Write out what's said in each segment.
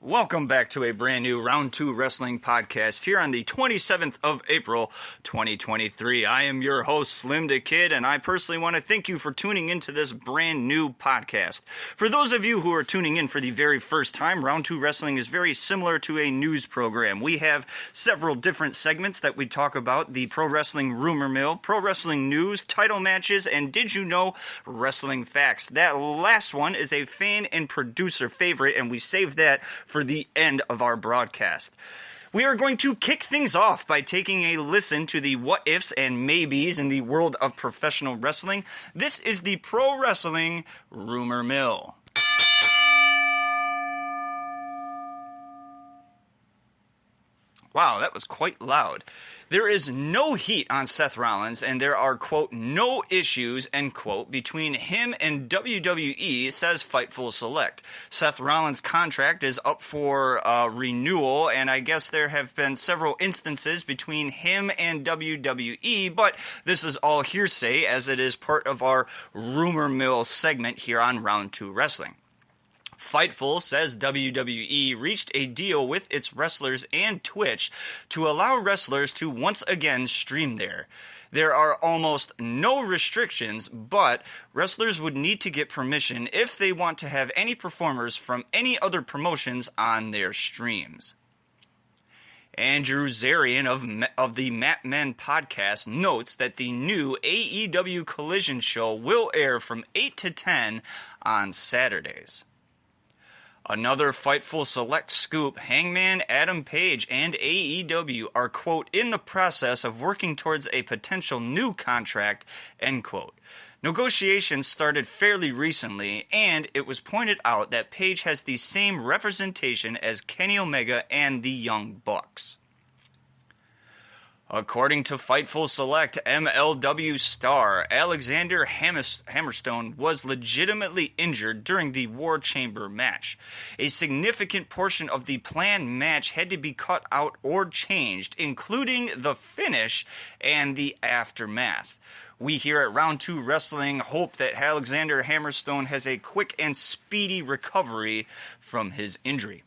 Welcome back to a brand new Round 2 Wrestling podcast here on the 27th of April, 2023. I am your host, SlimmDa KID, and I personally want to thank you for tuning into this brand new podcast. For those of you who are tuning in for the very first time, Round 2 Wrestling is very similar to a news program. We have several different segments that we talk about: the Pro Wrestling Rumor Mill, Pro Wrestling News, title matches, and Did You Know Wrestling Facts. That last one is a fan and producer favorite, and we saved that for the end of our broadcast. We are going to kick things off by taking a listen to the what-ifs and maybes in the world of professional wrestling. This is the Pro Wrestling Rumor Mill. Wow, that was quite loud. There is no heat on Seth Rollins, and there are, quote, no issues, end quote, between him and WWE, says Fightful Select. Seth Rollins' contract is up for renewal, and I guess there have been several instances between him and WWE, but this is all hearsay, as it is part of our Rumor Mill segment here on Round 2 Wrestling. Fightful says WWE reached a deal with its wrestlers and Twitch to allow wrestlers to once again stream there. There are almost no restrictions, but wrestlers would need to get permission if they want to have any performers from any other promotions on their streams. Andrew Zarian of the Mat Men podcast notes that the new AEW Collision show will air from 8 to 10 on Saturdays. Another Fightful Select scoop: Hangman Adam Page and AEW are, quote, in the process of working towards a potential new contract, end quote. Negotiations started fairly recently, and it was pointed out that Page has the same representation as Kenny Omega and the Young Bucks. According to Fightful Select, MLW star Alexander Hammerstone was legitimately injured during the War Chamber match. A significant portion of the planned match had to be cut out or changed, including the finish and the aftermath. We here at Round 2 Wrestling hope that Alexander Hammerstone has a quick and speedy recovery from his injury.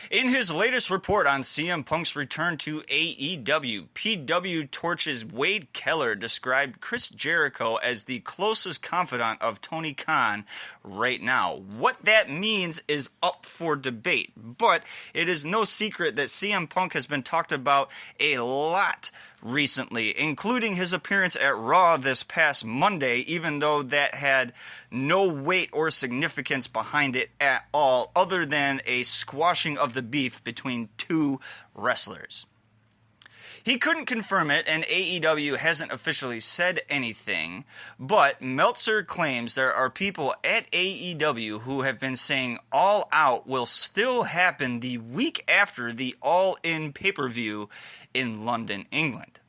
In his latest report on CM Punk's return to AEW, PW Torch's Wade Keller described Chris Jericho as the closest confidant of Tony Khan right now. What that means is up for debate, but it is no secret that CM Punk has been talked about a lot recently, including his appearance at Raw this past Monday, even though that had no weight or significance behind it at all, other than a squashing of the beef between two wrestlers. He couldn't confirm it, and AEW hasn't officially said anything, but Meltzer claims there are people at AEW who have been saying All Out will still happen the week after the All In pay-per-view in London, England.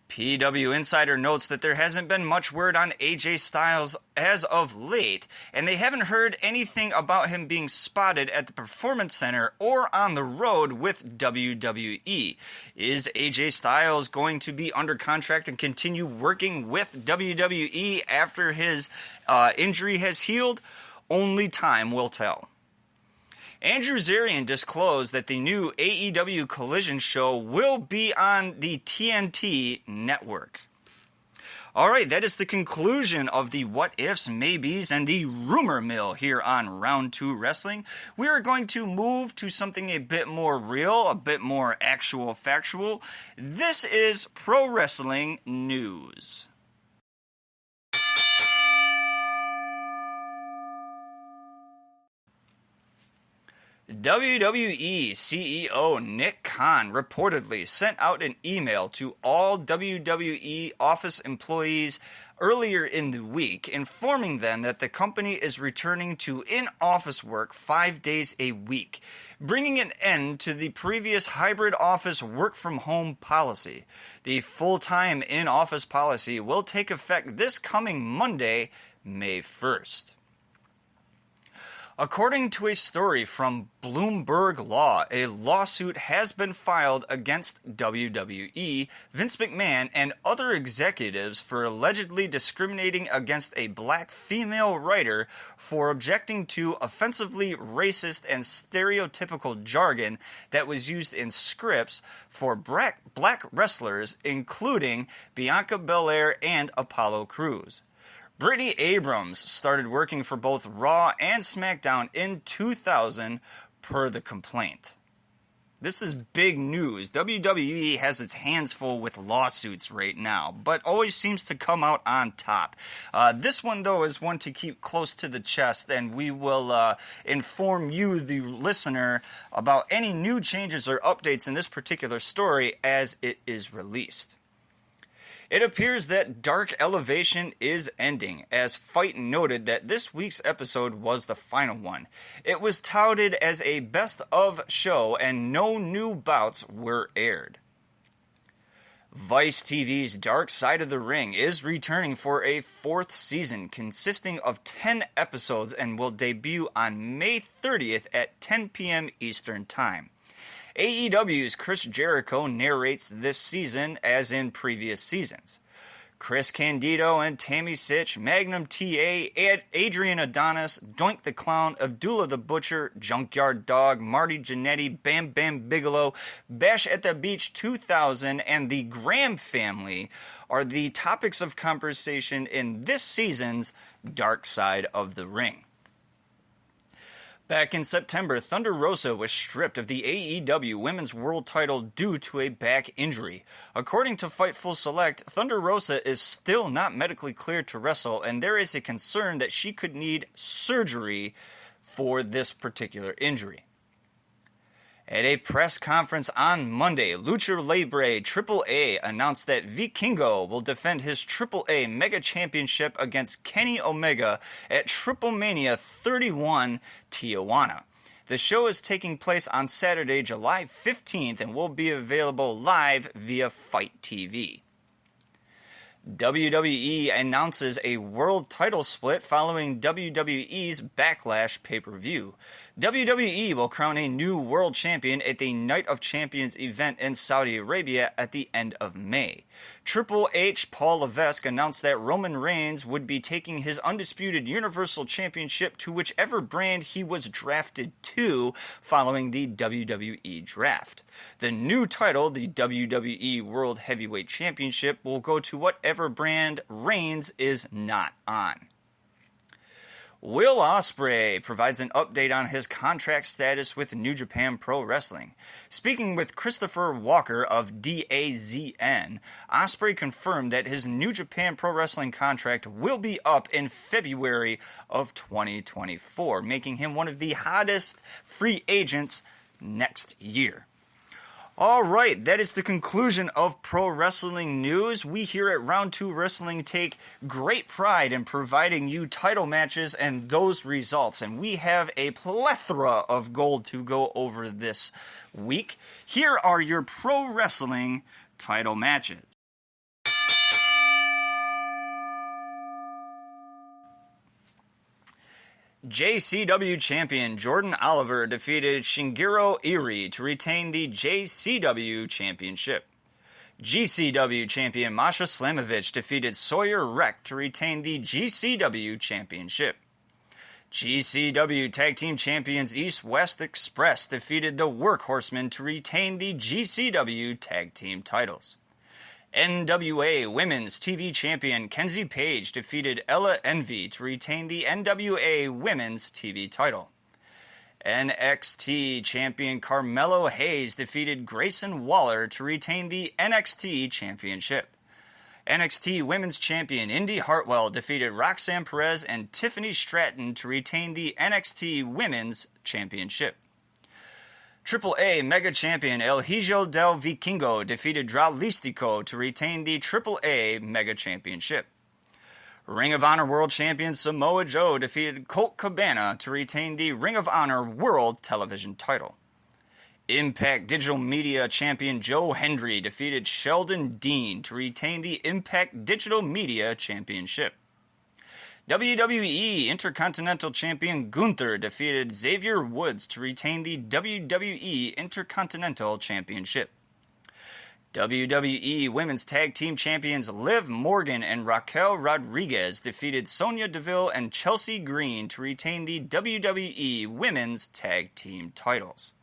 PW Insider notes that there hasn't been much word on AJ Styles as of late, and they haven't heard anything about him being spotted at the Performance Center or on the road with WWE. Is AJ Styles going to be under contract and continue working with WWE after his injury has healed? Only time will tell. Andrew Zarian disclosed that the new AEW Collision show will be on the TNT network. Alright, that is the conclusion of the what-ifs, maybes, and the rumor mill here on Round 2 Wrestling. We are going to move to something a bit more real, a bit more actual factual. This is Pro Wrestling News. WWE CEO Nick Khan reportedly sent out an email to all WWE office employees earlier in the week, informing them that the company is returning to in-office work 5 days a week, bringing an end to the previous hybrid office work-from-home policy. The full-time in-office policy will take effect this coming Monday, May 1st. According to a story from Bloomberg Law, a lawsuit has been filed against WWE, Vince McMahon, and other executives for allegedly discriminating against a black female writer for objecting to offensively racist and stereotypical jargon that was used in scripts for black wrestlers, including Bianca Belair and Apollo Crews. Brittany Abrams started working for both Raw and SmackDown in 2000 per the complaint. This is big news. WWE has its hands full with lawsuits right now, but always seems to come out on top. This one, though, is one to keep close to the chest, and we will inform you, the listener, about any new changes or updates in this particular story as it is released. It appears that Dark Elevation is ending, as Fight noted that this week's episode was the final one. It was touted as a best-of show, and no new bouts were aired. Vice TV's Dark Side of the Ring is returning for a 4th season consisting of 10 episodes and will debut on May 30th at 10 p.m. Eastern Time. AEW's Chris Jericho narrates this season as in previous seasons. Chris Candido and Tammy Sitch, Magnum TA, Adrian Adonis, Doink the Clown, Abdullah the Butcher, Junkyard Dog, Marty Jannetty, Bam Bam Bigelow, Bash at the Beach 2000, and the Graham family are the topics of conversation in this season's Dark Side of the Ring. Back in September, Thunder Rosa was stripped of the AEW Women's World title due to a back injury. According to Fightful Select, Thunder Rosa is still not medically cleared to wrestle, and there is a concern that she could need surgery for this particular injury. At a press conference on Monday, Lucha Libre AAA announced that Vikingo will defend his AAA Mega Championship against Kenny Omega at Triple Mania 31 Tijuana. The show is taking place on Saturday, July 15th, and will be available live via Fight TV. WWE announces a world title split following WWE's Backlash pay-per-view. WWE will crown a new world champion at the Night of Champions event in Saudi Arabia at the end of May. Triple H Paul Levesque announced that Roman Reigns would be taking his undisputed Universal Championship to whichever brand he was drafted to following the WWE draft. The new title, the WWE World Heavyweight Championship, will go to whatever brand Reigns is not on. Will Ospreay provides an update on his contract status with New Japan Pro Wrestling. Speaking with Christopher Walker of DAZN, Ospreay confirmed that his New Japan Pro Wrestling contract will be up in February of 2024, making him one of the hottest free agents next year. All right, that is the conclusion of pro wrestling news. We here at Round 2 Wrestling take great pride in providing you title matches and those results, and we have a plethora of gold to go over this week. Here are your pro wrestling title matches. JCW champion Jordan Oliver defeated Shinjiro Irie to retain the JCW championship. GCW champion Masha Slamovich defeated Sawyer Wreck to retain the GCW championship. GCW Tag Team Champions East West Express defeated the Workhorsemen to retain the GCW Tag Team titles. NWA Women's TV Champion Kenzie Page defeated Ella Envy to retain the NWA Women's TV title. NXT Champion Carmelo Hayes defeated Grayson Waller to retain the NXT Championship. NXT Women's Champion Indy Hartwell defeated Roxanne Perez and Tiffany Stratton to retain the NXT Women's Championship. AAA Mega Champion El Hijo del Vikingo defeated Dralistico to retain the AAA Mega Championship. Ring of Honor World Champion Samoa Joe defeated Colt Cabana to retain the Ring of Honor World Television title. Impact Digital Media Champion Joe Hendry defeated Sheldon Dean to retain the Impact Digital Media Championship. WWE Intercontinental Champion Gunther defeated Xavier Woods to retain the WWE Intercontinental Championship. WWE Women's Tag Team Champions Liv Morgan and Raquel Rodriguez defeated Sonya Deville and Chelsea Green to retain the WWE Women's Tag Team titles.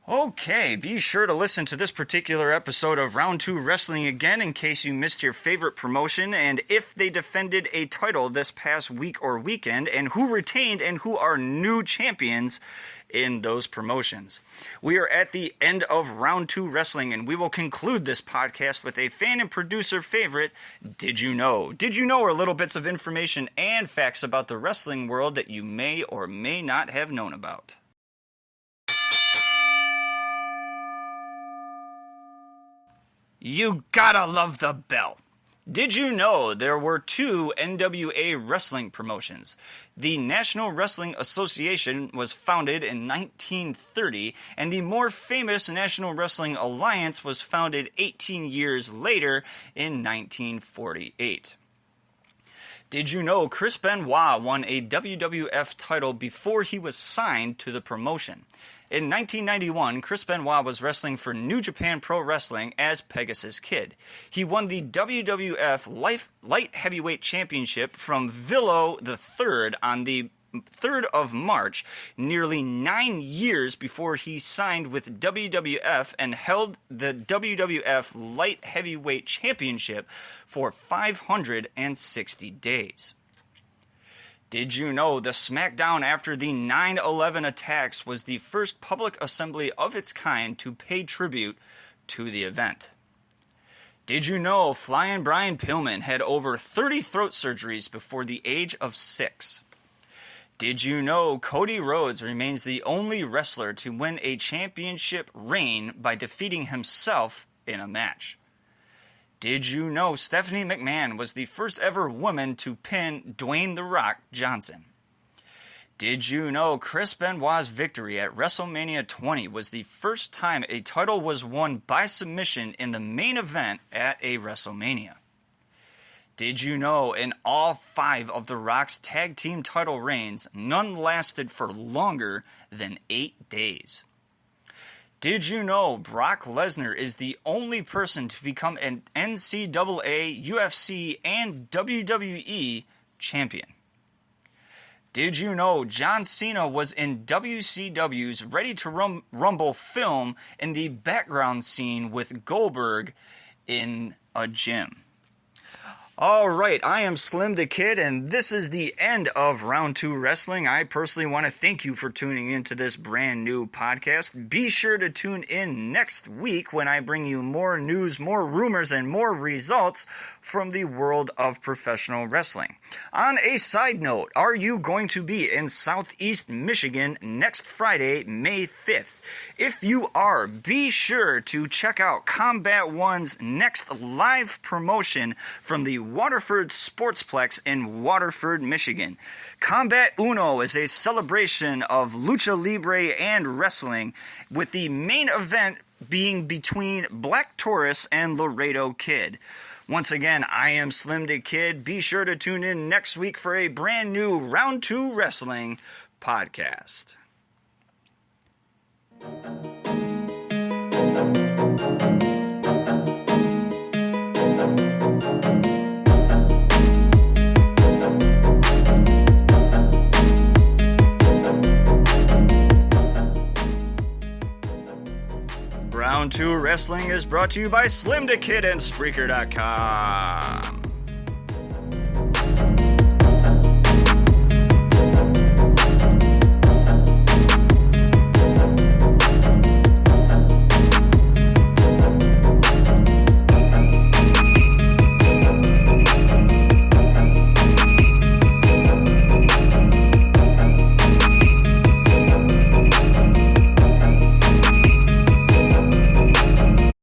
Okay, be sure to listen to this particular episode of Round 2 Wrestling again in case you missed your favorite promotion and if they defended a title this past week or weekend and who retained and who are new champions in those promotions. We are at the end of Round 2 Wrestling and we will conclude this podcast with a fan and producer favorite, Did You Know? Did You Know are little bits of information and facts about the wrestling world that you may or may not have known about. You gotta love the bell. Did you know there were 2 NWA wrestling promotions? The National Wrestling Association was founded in 1930, and the more famous National Wrestling Alliance was founded 18 years later in 1948. Did you know Chris Benoit won a WWF title before he was signed to the promotion? In 1991, Chris Benoit was wrestling for New Japan Pro Wrestling as Pegasus Kid. He won the WWF Light Heavyweight Championship from Villo III on the 3rd of March, nearly 9 years before he signed with WWF and held the WWF Light Heavyweight Championship for 560 days. Did you know the SmackDown after the 9/11 attacks was the first public assembly of its kind to pay tribute to the event? Did you know Flying Brian Pillman had over 30 throat surgeries before the age of 6? Did you know Cody Rhodes remains the only wrestler to win a championship reign by defeating himself in a match? Did you know Stephanie McMahon was the first ever woman to pin Dwayne "The Rock" Johnson? Did you know Chris Benoit's victory at WrestleMania 20 was the first time a title was won by submission in the main event at a WrestleMania? Did you know in all 5 of The Rock's tag team title reigns, none lasted for longer than 8 days? Did you know Brock Lesnar is the only person to become an NCAA, UFC, and WWE champion? Did you know John Cena was in WCW's Ready to Rumble film in the background scene with Goldberg in a gym? All right, I am SlimmDa KID, and this is the end of Round 2 Wrestling. I personally want to thank you for tuning into this brand new podcast. Be sure to tune in next week when I bring you more news, more rumors, and more results from the world of professional wrestling. On a side note, are you going to be in Southeast Michigan next Friday, May 5th? If you are, be sure to check out Combat One's next live promotion from the Waterford Sportsplex in Waterford, Michigan. Combat Uno is a celebration of lucha libre and wrestling, with the main event being between Black Taurus and Laredo Kid. Once again, I am SlimmDa KID. Be sure to tune in next week for a brand new Round 2 Wrestling podcast. Round 2 Wrestling is brought to you by SlimmDa KID and Spreaker.com.